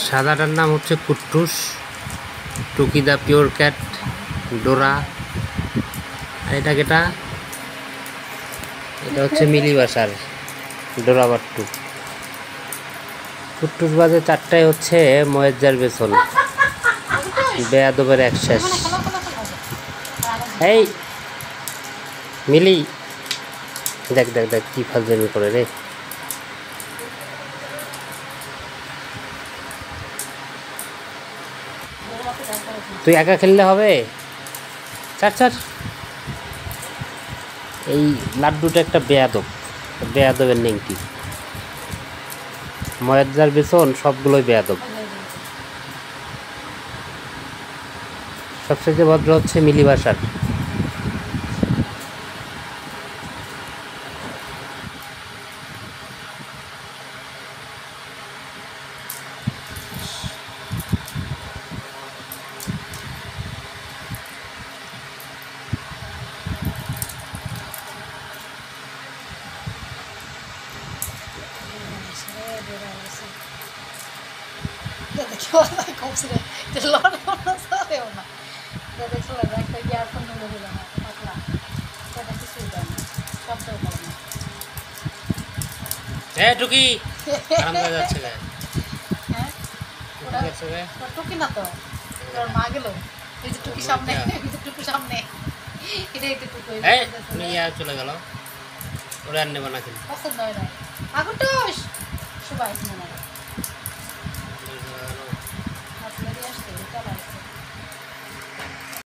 সাদাটার নাম হচ্ছে কুট্টুস, টুকি দা পিওর ক্যাট, ডোরা। আর এটা কেটা? এটা হচ্ছে মিলি বাসার ডোরা বাট্টু। কুট্টুস বাজে 4টায় হচ্ছে ময়েজ্জার বেসন, বেয়াদবের এক শেষ। এই মিলি, দেখ দেখ দেখ কি ফাজলামি করে রে। তুই একা খেললে হবে? ছাড় ছাড়। এই লাড্ডুটা একটা বেয়াদব, বেয়াদবের নেংটি। ময়েজ্জার বেসন সবগুলোই বেয়াদব। সবচেয়ে ভদ্র হচ্ছে মিলি বাসার। Desde que vas a considerar, te lo no sabe una. Desde que la verdad que ya cuando lo digo, otra. Desde que se da, capto por mí. টুকি আরাম করে যাচ্ছে গায়ে। হ্যাঁ ওরা টুকি না তো তোর মা গেল এই যে টুকি সামনে, এই যে টুকি সামনে, এটা একটু টুকি নিয়ে চলে গেল। ওরা আর নেব না কিন্তু পছন্দ হয় না আগুন টুস সবাই